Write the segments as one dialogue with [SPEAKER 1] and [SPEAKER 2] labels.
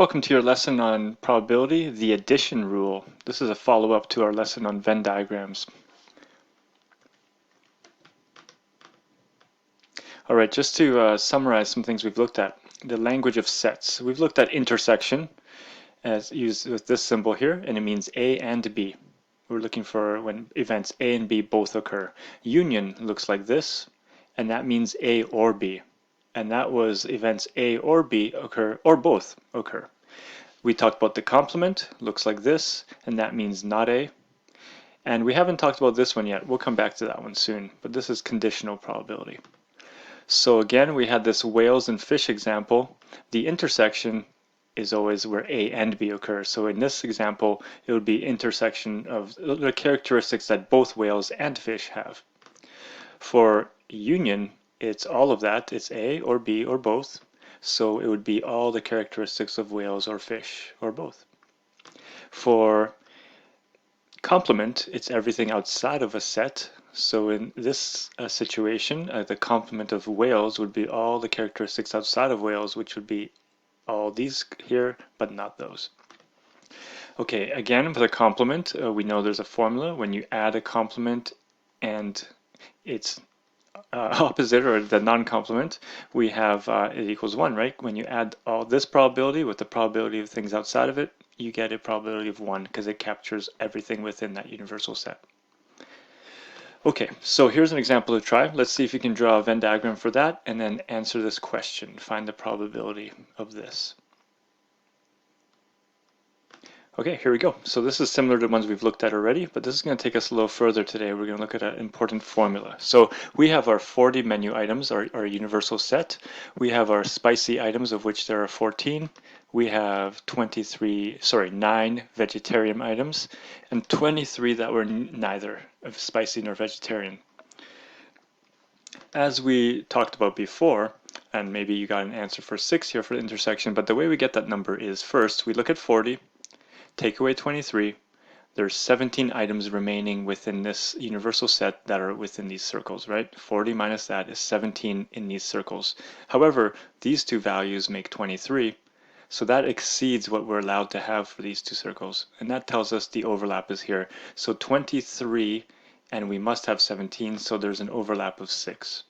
[SPEAKER 1] Welcome to your lesson on probability, the addition rule. This is a follow-up to our lesson on Venn diagrams. All right, just to summarize some things we've looked at. The language of sets. We've looked at intersection as used with this symbol here, and it means A and B. We're looking for when events A and B both occur. Union looks like this, and that means A or B. And that was events A or B occur, or both occur. We talked about the complement, looks like this, and that means not A. And we haven't talked about this one yet. We'll come back to that one soon, but this is conditional probability. So again, we had this whales and fish example. The intersection is always where A and B occur. So in this example, it would be intersection of the characteristics that both whales and fish have. For union, it's all of that. It's A or B or both. So it would be all the characteristics of whales or fish or both. For complement, it's everything outside of a set. So in this situation, the complement of whales would be all the characteristics outside of whales, which would be all these here, but not those. Okay, again, for the complement, we know there's a formula. When you add a complement and its opposite, or the non-complement, we have it equals 1, right? When you add all this probability with the probability of things outside of it, you get a probability of 1 because it captures everything within that universal set. Okay, so here's an example to try. Let's see if you can draw a Venn diagram for that and then answer this question. Find the probability of this. Okay, here we go. So this is similar to ones we've looked at already, but this is going to take us a little further today. We're going to look at an important formula. So we have our 40 menu items, our universal set. We have our spicy items, of which there are 14. We have 9 vegetarian items, and 23 that were neither spicy nor vegetarian. As we talked about before, and maybe you got an answer for 6 here for the intersection, but the way we get that number is first, we look at 40, take away 23, there's 17 items remaining within this universal set that are within these circles, right? 40 minus that is 17 in these circles. However, these two values make 23, so that exceeds what we're allowed to have for these two circles, and that tells us the overlap is here. So 23, and we must have 17, so there's an overlap of 6.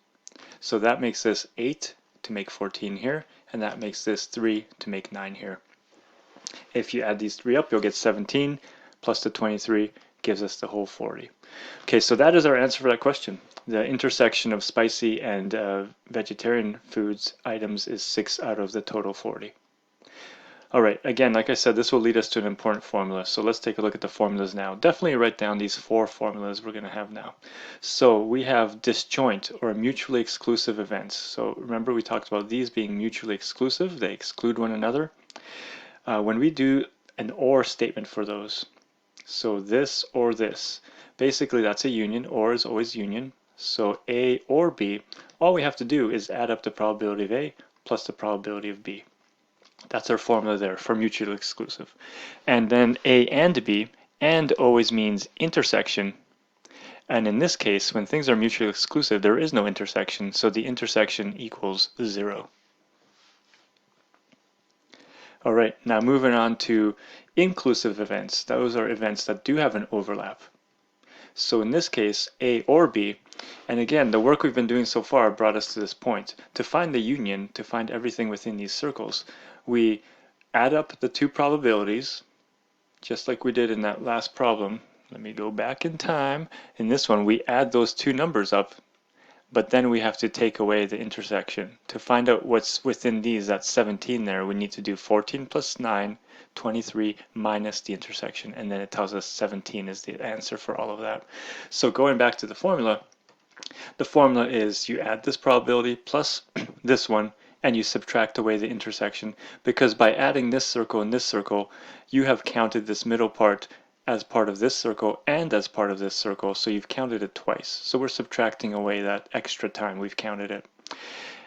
[SPEAKER 1] So that makes this 8 to make 14 here, and that makes this 3 to make 9 here. If you add these three up, you'll get 17 plus the 23 gives us the whole 40. Okay, so that is our answer for that question. The intersection of spicy and vegetarian foods items is 6 out of the total 40. All right, again, like I said, this will lead us to an important formula. So let's take a look at the formulas now. Definitely write down these 4 formulas we're going to have now. So we have disjoint or mutually exclusive events. So remember we talked about these being mutually exclusive. They exclude one another. When we do an or statement for those, so this or this, basically that's a union. Or is always union. So A or B, all we have to do is add up the probability of A plus the probability of B. That's our formula there for mutually exclusive. And then A and B, and always means intersection. And in this case, when things are mutually exclusive, there is no intersection, so the intersection equals 0. All right, now moving on to inclusive events. Those are events that do have an overlap. So in this case, A or B, and again, the work we've been doing so far brought us to this point. To find the union, to find everything within these circles, we add up the two probabilities, just like we did in that last problem. Let me go back in time. In this one, we add those two numbers up, but then we have to take away the intersection. To find out what's within these, that's 17 there, we need to do 14 plus 9, 23 minus the intersection, and then it tells us 17 is the answer for all of that. So going back to the formula is you add this probability plus this one, and you subtract away the intersection, because by adding this circle and this circle, you have counted this middle part as part of this circle and as part of this circle, so you've counted it twice. So we're subtracting away that extra time we've counted it.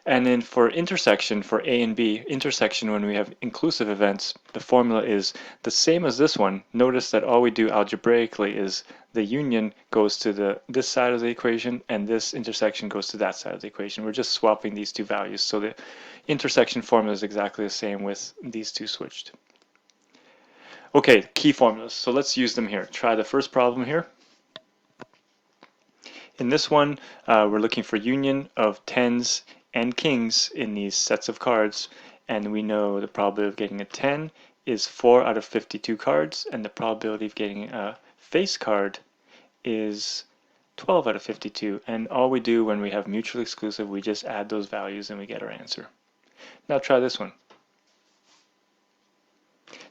[SPEAKER 1] And then for intersection, for A and B, intersection when we have inclusive events, the formula is the same as this one. Notice that all we do algebraically is the union goes to this side of the equation and this intersection goes to that side of the equation. We're just swapping these two values. So the intersection formula is exactly the same with these two switched. Okay, key formulas. So let's use them here. Try the first problem here. In this one, we're looking for union of tens and kings in these sets of cards, and we know the probability of getting a 10 is 4 out of 52 cards, and the probability of getting a face card is 12 out of 52, and all we do when we have mutually exclusive, we just add those values and we get our answer. Now try this one.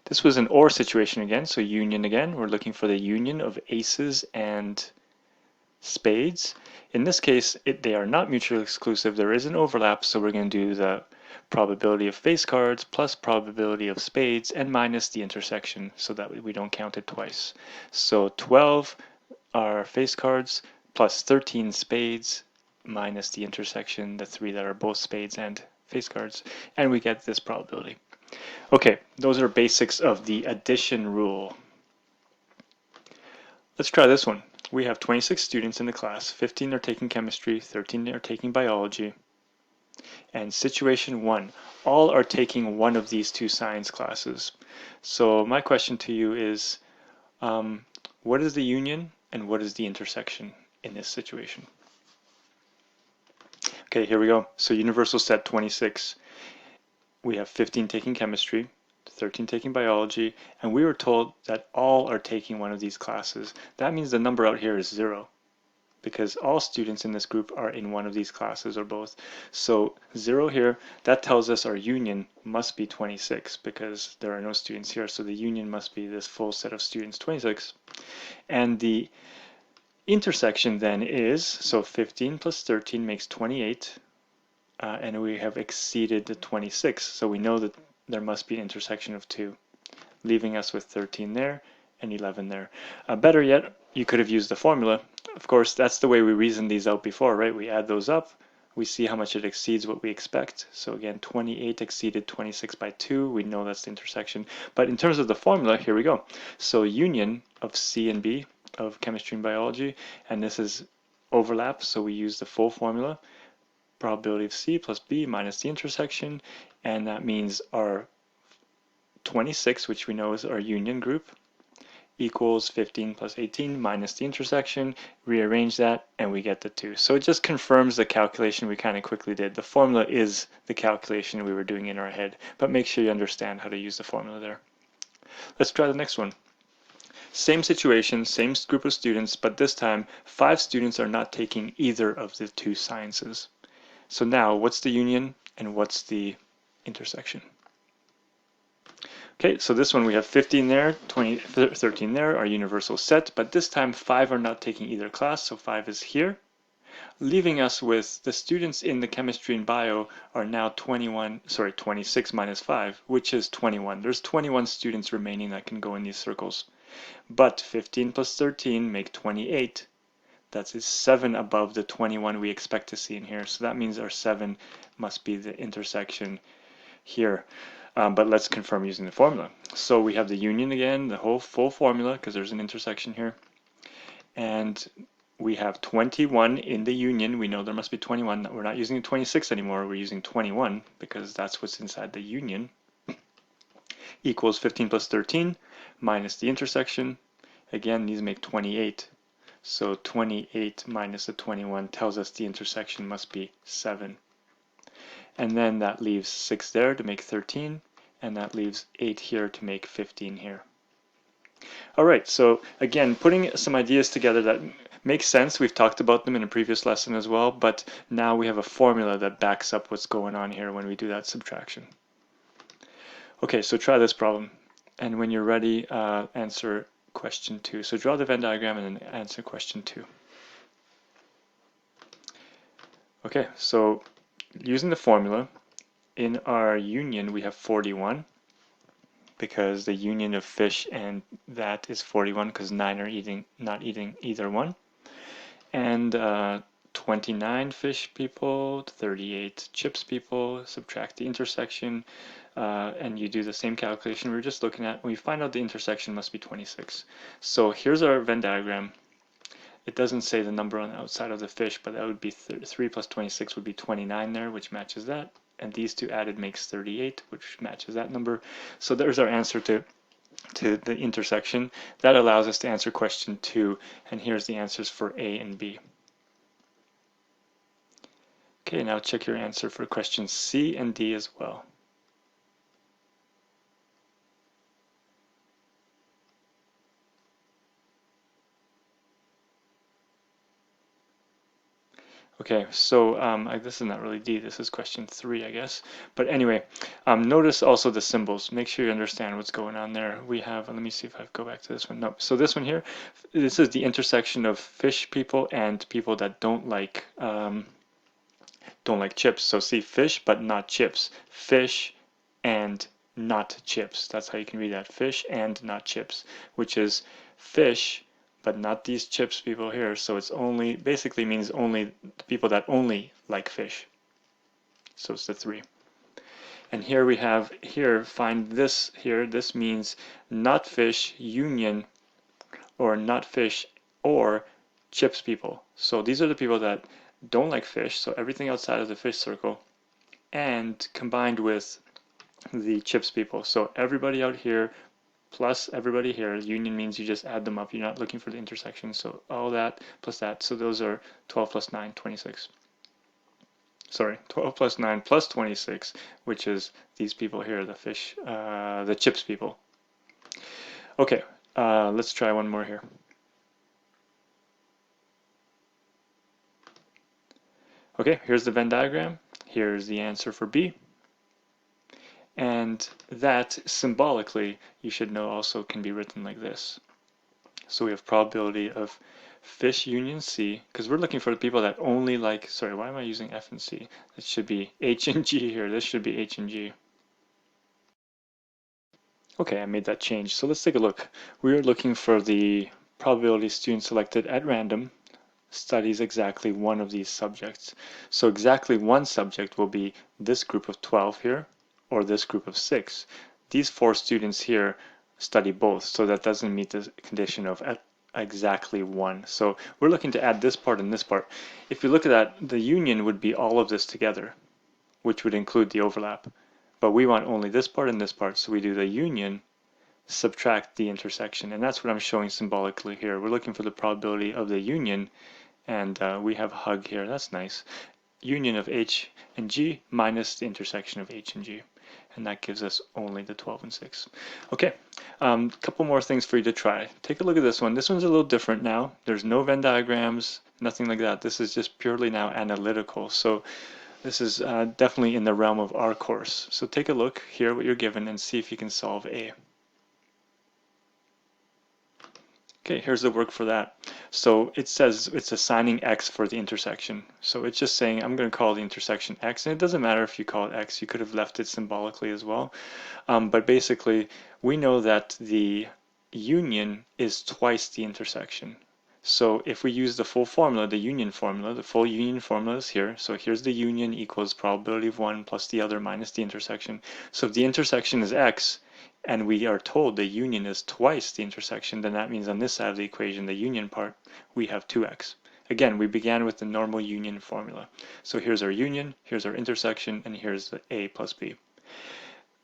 [SPEAKER 1] This was an OR situation again, so union again. We're looking for the union of aces and spades. In this case, they are not mutually exclusive. There is an overlap, so we're going to do the probability of face cards plus probability of spades and minus the intersection so that we don't count it twice. So 12 are face cards plus 13 spades minus the intersection, the 3 that are both spades and face cards, and we get this probability. Okay, those are basics of the addition rule. Let's try this one. We have 26 students in the class. 15 are taking chemistry, 13 are taking biology. And situation 1, all are taking one of these two science classes. So my question to you is, what is the union and what is the intersection in this situation? Okay, here we go. So universal set 26. We have 15 taking chemistry, 13 taking biology, and we were told that all are taking one of these classes. That means the number out here is 0, because all students in this group are in one of these classes or both. So 0 here, that tells us our union must be 26 because there are no students here. So the union must be this full set of students, 26. And the intersection then is, so 15 plus 13 makes 28. And we have exceeded the 26, so we know that there must be an intersection of 2, leaving us with 13 there and 11 there. Better yet, you could have used the formula. Of course, that's the way we reasoned these out before, right? We add those up, we see how much it exceeds what we expect. So again, 28 exceeded 26 by 2. We know that's the intersection. But in terms of the formula, here we go. So union of C and B of chemistry and biology, and this is overlap, so we use the full formula. Probability of C plus B minus the intersection, and that means our 26, which we know is our union group, equals 15 plus 18 minus the intersection. Rearrange that and we get the 2. So it just confirms the calculation we kind of quickly did. The formula is the calculation we were doing in our head, but make sure you understand how to use the formula there. Let's try the next one. Same situation, same group of students, but this time 5 students are not taking either of the two sciences. So now, what's the union and what's the intersection? Okay, so this one we have 15 there, 13 there, our universal set, but this time 5 are not taking either class, so 5 is here, leaving us with the students in the chemistry and bio are now 26 minus 5, which is 21. There's 21 students remaining that can go in these circles, but 15 plus 13 make 28. That's 7 above the 21 we expect to see in here. So that means our 7 must be the intersection here. But let's confirm using the formula. So we have the union again, the whole full formula, because there's an intersection here. And we have 21 in the union. We know there must be 21. We're not using 26 anymore. We're using 21 because that's what's inside the union. Equals 15 plus 13 minus the intersection. Again, these make 28. So 28 minus the 21 tells us the intersection must be 7. And then that leaves 6 there to make 13, and that leaves 8 here to make 15 here. All right, so again, putting some ideas together that make sense. We've talked about them in a previous lesson as well, but now we have a formula that backs up what's going on here when we do that subtraction. Okay, so try this problem. And when you're ready, answer question 2. So draw the Venn diagram and then answer question 2. Okay, so using the formula, in our union we have 41 because the union of fish and that is 41 because 9 are not eating either one. And 29 fish people, 38 chips people, subtract the intersection, and you do the same calculation we were just looking at. We find out the intersection must be 26. So here's our Venn diagram. It doesn't say the number on the outside of the fish, but that would be 3 plus 26 would be 29 there, which matches that. And these two added makes 38, which matches that number. So there's our answer to the intersection. That allows us to answer question 2, and here's the answers for A and B. Okay, now check your answer for questions C and D as well. Okay, so this is not really D, this is question 3, I guess. But anyway, notice also the symbols. Make sure you understand what's going on there. We have, let me see if I go back to this one. No, so this one here, this is the intersection of fish people and people that don't like chips. So see, fish but not chips. Fish and not chips. That's how you can read that. Fish and not chips, which is fish but not these chips people here. So it's only, basically means only the people that only like fish. So it's the 3. And here we have, here, find this here. This means not fish union or not fish or chips people. So these are the people that don't like fish, so everything outside of the fish circle, and combined with the chips people. So everybody out here plus everybody here. Union means you just add them up. You're not looking for the intersection. So all that plus that. So those are 12 plus 9, 26. Sorry, 12 plus 9 plus 26, which is these people here, the fish, the chips people. Okay, let's try one more here. Okay, here's the Venn diagram. Here's the answer for B. And that symbolically, you should know, also can be written like this. So we have probability of fish union C, because we're looking for the people that only like, sorry, why am I using F and C? It should be H and G here. This should be H and G. Okay, I made that change. So let's take a look. We are looking for the probability student selected at random studies exactly one of these subjects. So exactly one subject will be this group of 12 here, or this group of 6. These 4 students here study both, so that doesn't meet the condition of exactly one. So we're looking to add this part and this part. If you look at that, the union would be all of this together, which would include the overlap. But we want only this part and this part, so we do the union, subtract the intersection, and that's what I'm showing symbolically here. We're looking for the probability of the union, and we have hug here. That's nice. Union of H and G minus the intersection of H and G. And that gives us only the 12 and 6. Okay, couple more things for you to try. Take a look at this one. This one's a little different now. There's no Venn diagrams, nothing like that. This is just purely now analytical. So this is definitely in the realm of our course. So take a look here, what you're given, and see if you can solve A. Okay, here's the work for that. So it says it's assigning x for the intersection. So it's just saying I'm going to call the intersection x, and it doesn't matter if you call it x. You could have left it symbolically as well. But basically, we know that the union is twice the intersection. So if we use the full formula, the union formula, the full union formula is here. So here's the union equals probability of one plus the other minus the intersection. So if the intersection is x, and we are told the union is twice the intersection, then that means on this side of the equation, the union part, we have 2x. Again, we began with the normal union formula. So here's our union, here's our intersection, and here's the A plus B.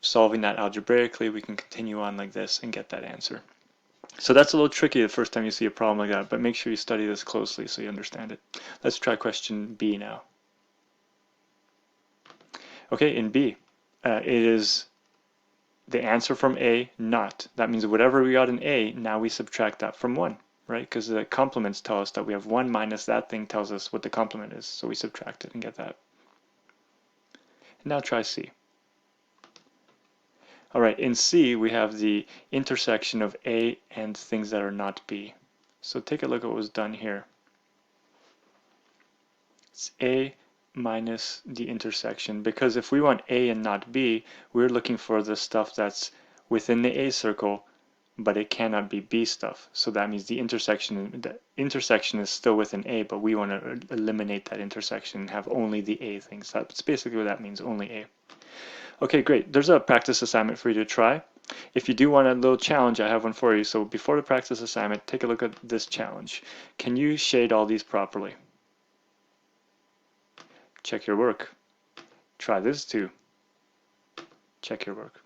[SPEAKER 1] Solving that algebraically, we can continue on like this and get that answer. So that's a little tricky the first time you see a problem like that, but make sure you study this closely so you understand it. Let's try question B now. Okay, in B, it is the answer from A, not. That means whatever we got in A, now we subtract that from 1, right? Because the complements tell us that we have 1 minus that thing tells us what the complement is. So we subtract it and get that. And now try C. All right, in C, we have the intersection of A and things that are not B. So take a look at what was done here. It's A minus the intersection, because if we want A and not B, we're looking for the stuff that's within the A circle but it cannot be B stuff. So that means the intersection is still within A, but we want to eliminate that intersection and have only the A things. That's basically what that means, only A. Okay, great. There's a practice assignment for you to try. If you do want a little challenge, I have one for you. So before the practice assignment, take a look at this challenge. Can you shade all these properly? Check your work. Try this too. Check your work.